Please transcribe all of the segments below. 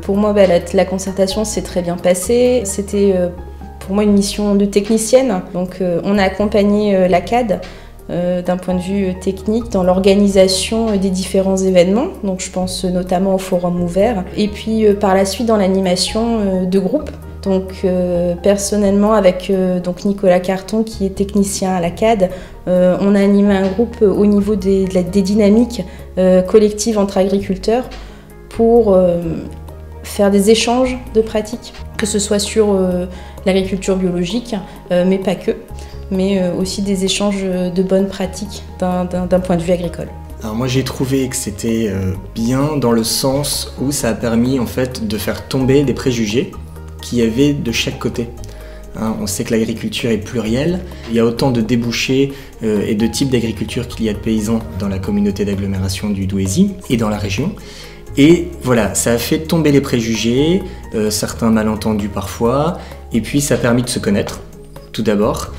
Pour moi, la concertation s'est très bien passée. C'était pour moi une mission de technicienne. Donc on a accompagné la CAD d'un point de vue technique dans l'organisation des différents événements. Donc je pense notamment au forum ouvert. Et puis par la suite dans l'animation de groupe. Donc personnellement avec donc Nicolas Carton qui est technicien à la CAD, on a animé un groupe au niveau des dynamiques collectives entre agriculteurs pour faire des échanges de pratiques, que ce soit sur l'agriculture biologique, mais pas que, mais aussi des échanges de bonnes pratiques d'un point de vue agricole. Alors moi j'ai trouvé que c'était bien dans le sens où ça a permis en fait de faire tomber des préjugés qu'il y avait de chaque côté. On sait que l'agriculture est plurielle, il y a autant de débouchés et de types d'agriculture qu'il y a de paysans dans la communauté d'agglomération du Douaisis et dans la région. Et voilà, ça a fait tomber les préjugés, certains malentendus parfois, et puis ça a permis de se connaître, tout d'abord,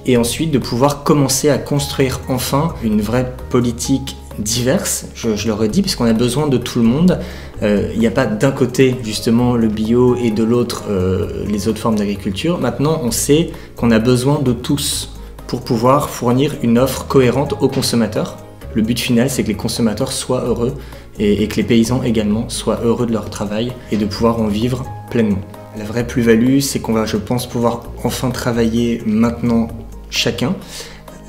et ensuite de pouvoir commencer à construire enfin une vraie politique diverse, je le redis, puisqu'on a besoin de tout le monde. Il n'y a pas d'un côté justement le bio et de l'autre les autres formes d'agriculture. Maintenant, on sait qu'on a besoin de tous pour pouvoir fournir une offre cohérente aux consommateurs. Le but final, c'est que les consommateurs soient heureux et que les paysans également soient heureux de leur travail et de pouvoir en vivre pleinement. La vraie plus-value, c'est qu'on va, je pense, pouvoir enfin travailler maintenant chacun.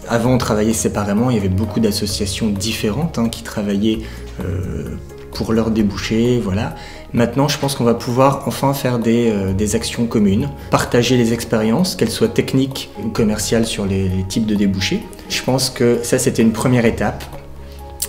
Avant, on travaillait séparément, il y avait beaucoup d'associations différentes qui travaillaient pour leurs débouchés, voilà. Maintenant, je pense qu'on va pouvoir enfin faire des actions communes, partager les expériences, qu'elles soient techniques ou commerciales sur les types de débouchés. Je pense que ça, c'était une première étape.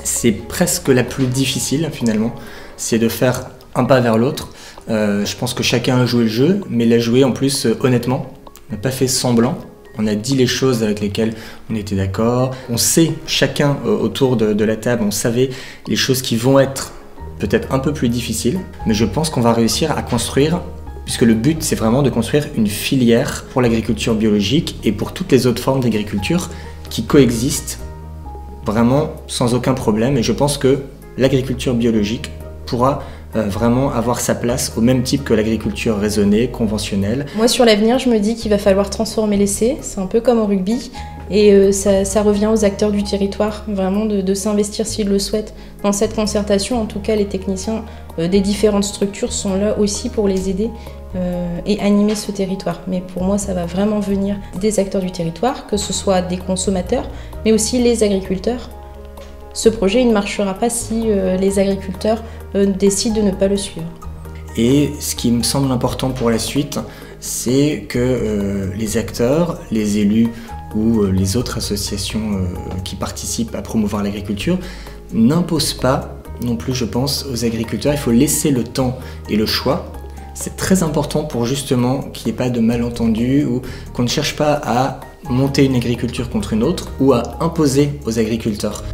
C'est presque la plus difficile, finalement, c'est de faire un pas vers l'autre. Je pense que chacun a joué le jeu, mais l'a joué en plus honnêtement. On n'a pas fait semblant. On a dit les choses avec lesquelles on était d'accord. On sait, chacun autour de la table, on savait les choses qui vont être peut-être un peu plus difficiles. Mais je pense qu'on va réussir à construire, puisque le but c'est vraiment de construire une filière pour l'agriculture biologique et pour toutes les autres formes d'agriculture qui coexistent vraiment sans aucun problème. Et je pense que l'agriculture biologique pourra vraiment avoir sa place au même type que l'agriculture raisonnée, conventionnelle. Moi sur l'avenir je me dis qu'il va falloir transformer l'essai, c'est un peu comme au rugby et ça revient aux acteurs du territoire vraiment de s'investir s'ils le souhaitent dans cette concertation. En tout cas les techniciens des différentes structures sont là aussi pour les aider et animer ce territoire. Mais pour moi ça va vraiment venir des acteurs du territoire, que ce soit des consommateurs mais aussi les agriculteurs. Ce projet il ne marchera pas si les agriculteurs décident de ne pas le suivre. Et ce qui me semble important pour la suite, c'est que les acteurs, les élus ou les autres associations qui participent à promouvoir l'agriculture n'imposent pas non plus, je pense, aux agriculteurs. Il faut laisser le temps et le choix. C'est très important pour justement qu'il n'y ait pas de malentendus ou qu'on ne cherche pas à monter une agriculture contre une autre ou à imposer aux agriculteurs.